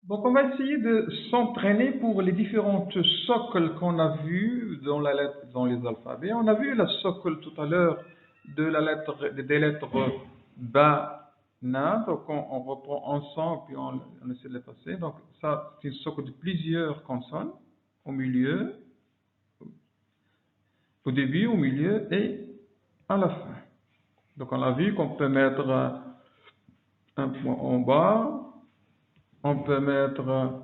Donc, on va essayer de s'entraîner pour les différentes socles qu'on a vus dans les alphabets. On a vu la socle tout à l'heure des lettres ba, na. Donc, on reprend ensemble, puis on essaie de les passer. Donc, ça, c'est une socle de plusieurs consonnes au milieu, au début, au milieu et à la fin. Donc, on a vu qu'on peut mettre un point en bas, on peut mettre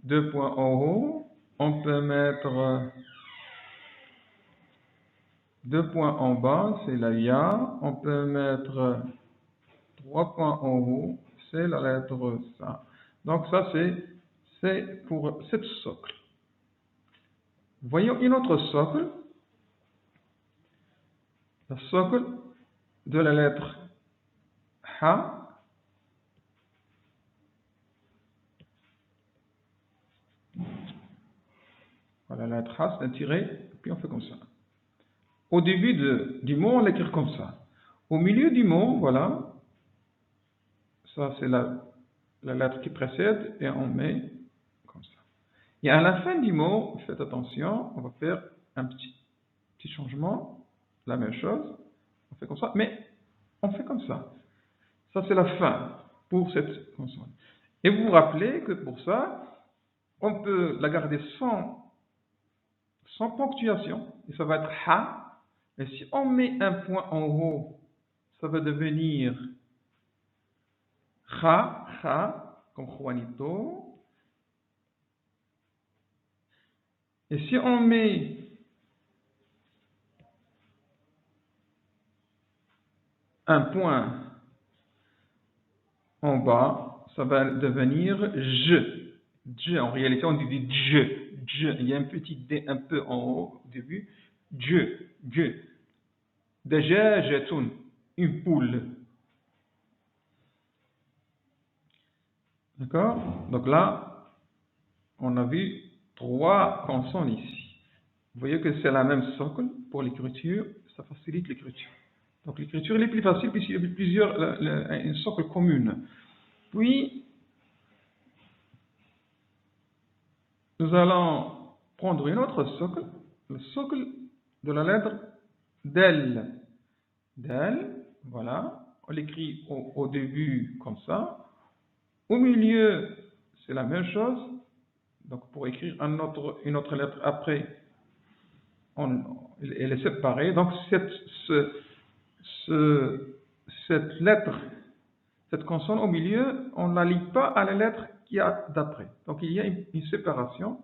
deux points en haut, on peut mettre deux points en bas, c'est la ya, on peut mettre trois points en haut, c'est la lettre sa. Donc ça c'est pour cette socle. Voyons une autre socle, la socle de la lettre ha. Voilà, la lettre ha, c'est un tiret, puis on fait comme ça. Au début du mot, on l'écrit comme ça. Au milieu du mot, voilà, ça c'est la lettre qui précède et on met comme ça. Et à la fin du mot, faites attention, on va faire un petit changement, la même chose, on fait comme ça, mais on fait comme ça. Ça c'est la fin pour cette consonne. Et vous vous rappelez que pour ça, on peut la garder sans ponctuation, et ça va être ha. Et si on met un point en haut, ça va devenir kha, comme Juanito. Et si on met un point en bas, ça va devenir je. Je, en réalité, on dit je. Je. Il y a un petit D un peu en haut au début. Je. Je. Déjà, une poule. D'accord? Donc là, on a vu trois consonnes ici. Vous voyez que c'est la même socle pour l'écriture, ça facilite l'écriture. Donc l'écriture est plus facile puisqu'il y a plusieurs, une socle commune. Puis, nous allons prendre une autre socle, le socle de la lettre del. Del, voilà. On l'écrit au début comme ça. Au milieu, c'est la même chose. Donc pour écrire une autre lettre après, elle est séparée. Donc cette lettre, cette consonne au milieu, on ne la lie pas à la lettre qui a d'après. Donc il y a une séparation.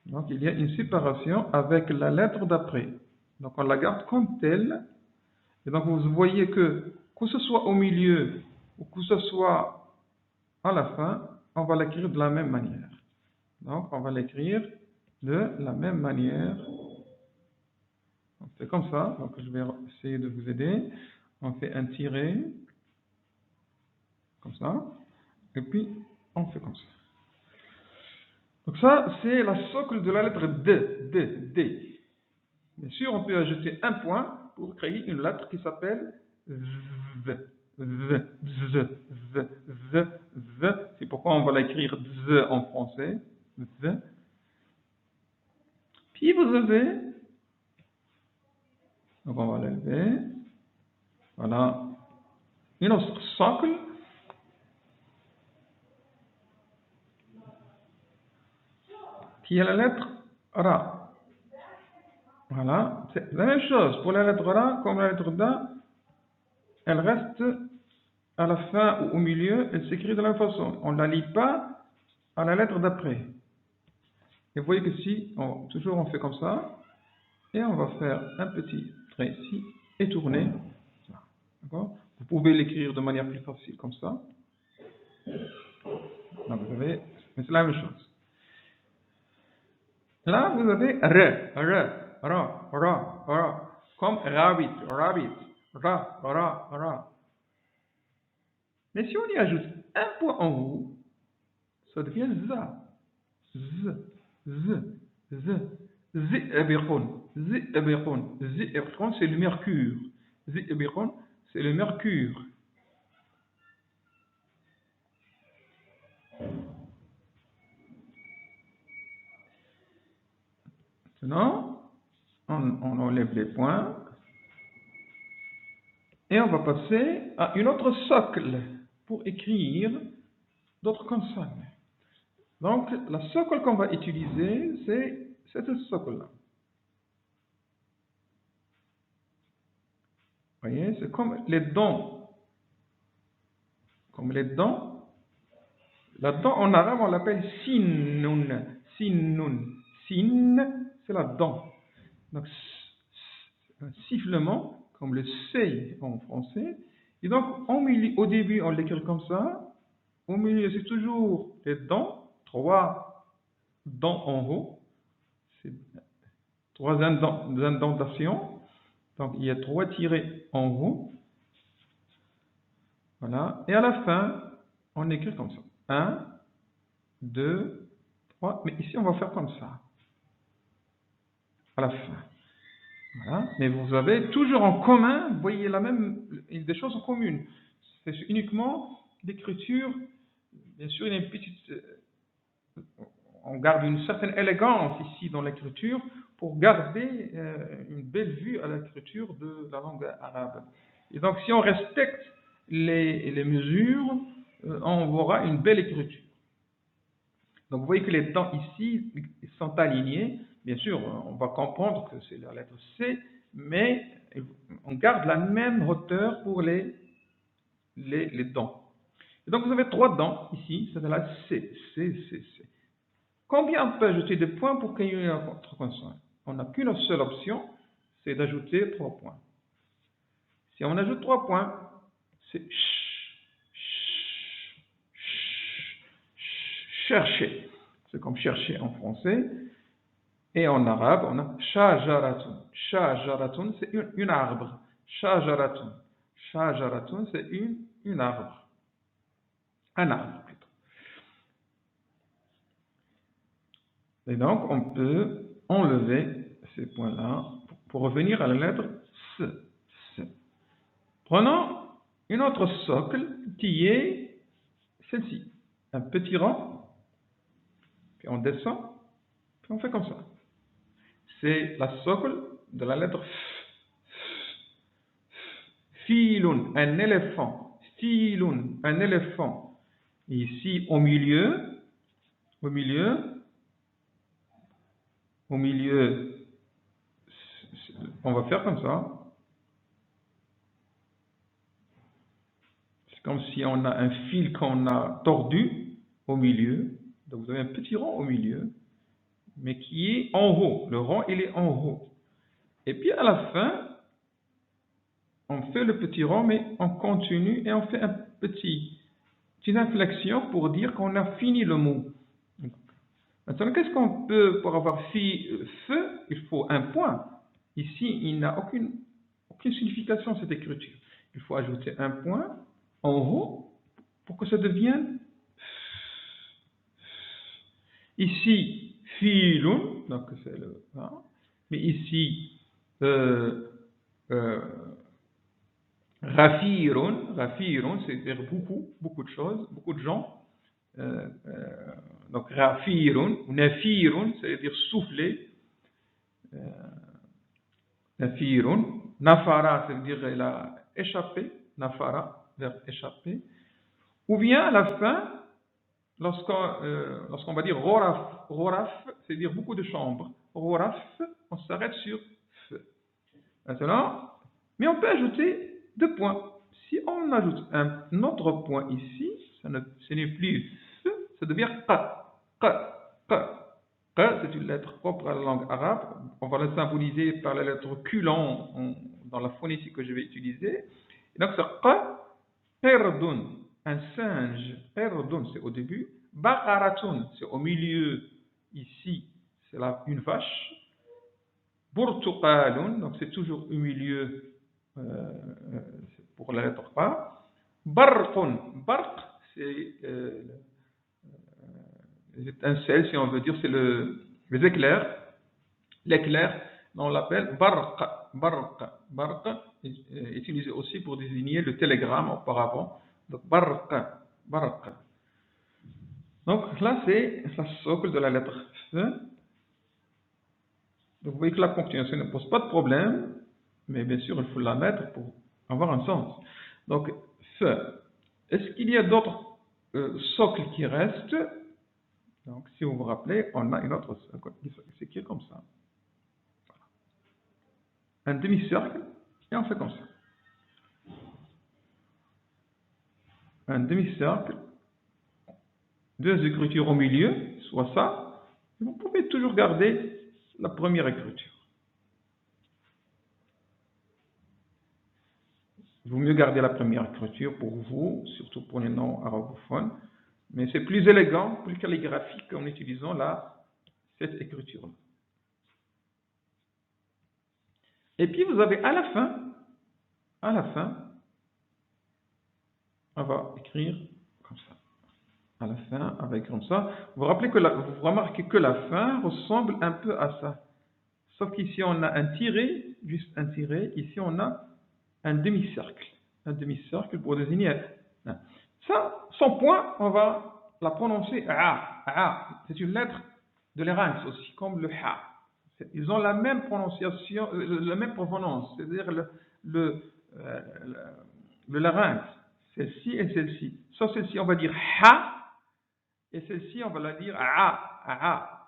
Donc il y a une séparation avec la lettre d'après. Donc on la garde comme telle. Et donc vous voyez que ce soit au milieu ou que ce soit à la fin, on va l'écrire de la même manière. Donc on va l'écrire de la même manière. On fait comme ça. Donc je vais essayer de vous aider. On fait un tiret comme ça. Et puis on fait comme ça. Donc ça, c'est la socle de la lettre D. Bien sûr, on peut ajouter un point pour créer une lettre qui s'appelle V. C'est pourquoi on va l'écrire Z en français. V. Puis vous avez, donc on va l'élever. Voilà. Une autre socle. Qui est la lettre Ra. Voilà. C'est la même chose pour la lettre Ra comme la lettre Da. Elle reste à la fin ou au milieu, elle s'écrit de la même façon. On ne la lit pas à la lettre d'après. Et vous voyez que si, toujours on fait comme ça, et on va faire un petit trait ici, et tourner. D'accord? Vous pouvez l'écrire de manière plus facile comme ça. Là, vous avez, mais c'est la même chose. Là, vous avez ra, comme rabbit, ra. Mais si on y ajoute un point en haut, ça devient za. Zibirun, c'est le mercure. Zibirun, c'est le mercure. Maintenant, on enlève les points. Et on va passer à une autre socle pour écrire d'autres consonnes. Donc, la socle qu'on va utiliser, c'est cette socle-là. Vous voyez, c'est comme les dents. Comme les dents. La dent en arabe, on l'appelle sinnun. Sinnun. Sin, c'est la dent. Donc, un sifflement, comme le C en français. Et donc, au début, on l'écrit comme ça. Au milieu, c'est toujours les dents. 3 dents en haut. C'est 3 indentations. Donc, il y a 3 tirés en haut. Voilà. Et à la fin, on écrit comme ça. 1, 2, 3. Mais ici, on va faire comme ça. À la fin. Voilà. Mais vous avez toujours en commun, vous voyez des choses en commun. C'est uniquement l'écriture. Bien sûr, il y a une petite. On garde une certaine élégance ici dans l'écriture pour garder une belle vue à l'écriture de la langue arabe. Et donc, si on respecte les mesures, on aura une belle écriture. Donc, vous voyez que les dents ici sont alignées. Bien sûr, on va comprendre que c'est la lettre C, mais on garde la même hauteur pour les dents. Et donc, vous avez 3 dents ici, c'est la C, C, C, C. Combien on peut ajouter de points pour qu'il y ait une autre consonne? On n'a qu'une seule option, c'est d'ajouter 3 points. Si on ajoute 3 points, c'est chercher. C'est comme chercher en français. Et en arabe, on a shajaratun. Shajaratun, c'est une arbre. Shajaratun. Shajaratun, c'est une arbre. Un arbre, plutôt. Et donc, on peut enlever ces points-là pour revenir à la lettre S. S. Prenons une autre socle qui est celle-ci. Un petit rang, puis on descend, puis on fait comme ça. C'est la socle de la lettre F. Filun, un éléphant. Filun, un éléphant. Et ici, au milieu, on va faire comme ça. C'est comme si on a un fil qu'on a tordu au milieu. Donc vous avez un petit rond au milieu, mais qui est en haut. Le rond, il est en haut. Et puis à la fin, on fait le petit rond, mais on continue et on fait une petite inflexion pour dire qu'on a fini le mot. Maintenant, qu'est-ce qu'on peut, pour avoir feu, il faut un point. Ici, il n'a aucune signification cette écriture. Il faut ajouter un point en haut pour que ça devienne ici filun, donc c'est le mais ici rafirun, c'est-à-dire beaucoup de choses, beaucoup de gens. Donc rafirun ou nafirun, c'est-à-dire souffler. Nafirun, nafara, c'est-à-dire elle a échappé, nafara, verbe échappé. Ou bien à la fin, lorsqu'on va dire roraf, c'est-à-dire beaucoup de chambres. Roraf, on s'arrête sur f. Maintenant, mais on peut ajouter 2 points. Si on ajoute un autre point ici, ce n'est plus f, ça devient qa. Qa, c'est une lettre propre à la langue arabe. On va la symboliser par la lettre Q dans la phonétique que je vais utiliser. Et donc c'est qa, qerdun, un singe. Qerdun, c'est au début. Baqaratun, c'est au milieu. Ici, c'est une vache. Burtuqalun, donc c'est toujours au milieu pour la lettre A. Barqun, barq, c'est l'étincelle, si on veut dire, c'est les éclairs. L'éclair, on l'appelle barq. Barq est utilisé aussi pour désigner le télégramme auparavant. Donc barq. Donc là, c'est la socle de la lettre F. Donc vous voyez que la ponctuation ne pose pas de problème, mais bien sûr, il faut la mettre pour avoir un sens. Donc, fe. Est-ce qu'il y a d'autres socles qui restent? Donc, si vous vous rappelez, on a une autre socle qui s'écrit comme ça. Un demi-cercle, et on fait comme ça. Un demi-cercle, deux écritures au milieu, soit ça. Vous pouvez toujours garder la première écriture. Il vaut mieux garder la première écriture pour vous, surtout pour les non-arabophones. Mais c'est plus élégant, plus calligraphique en utilisant cette écriture-là. Et puis vous avez à la fin, on va écrire comme ça. À la fin, on va écrire comme ça. Vous remarquez que la fin ressemble un peu à ça. Sauf qu'ici on a un tiré, juste un tiré. Ici on a un demi-cercle. Un demi-cercle pour désigner. Ça, son point, on va la prononcer a. C'est une lettre de larynx aussi, comme le ha. Ils ont la même prononciation, la même provenance, c'est-à-dire le larynx. Celle-ci et celle-ci. Sauf celle-ci, on va dire ha, et celle-ci, on va la dire a.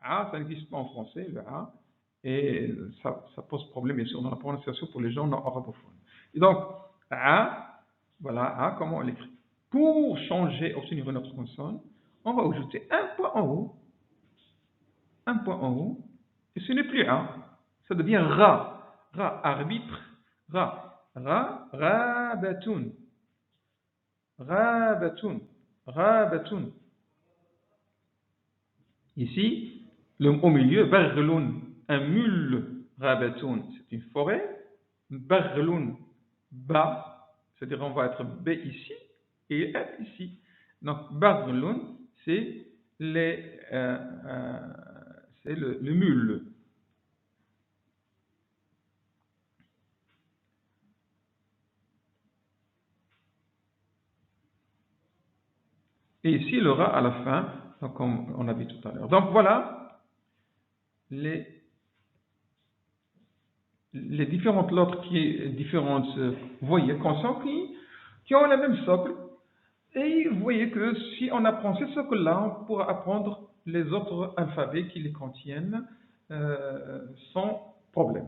Ça n'existe pas en français, le a, et ça pose problème, bien sûr, dans la prononciation pour les gens non arabophones. Et donc, a, voilà, a, comment on l'écrit? Pour changer, obtenir une autre consonne, on va ajouter un point en haut, et ce n'est plus A, ça devient Ra, arbitre, Rabatun, Ici, au milieu, Bargloun, un mule, Rabatun, c'est une forêt, Bargloun, Ba, c'est-à-dire on va être B ici, et F ici. Donc, Bargloun, c'est le mule. Et ici, le rat à la fin, donc comme on a vu tout à l'heure. Donc voilà les différentes lettres vous voyez, consonnes qui ont le même socle. Et vous voyez que si on apprend ces socles-là, on pourra apprendre les autres alphabets qui les contiennent sans problème.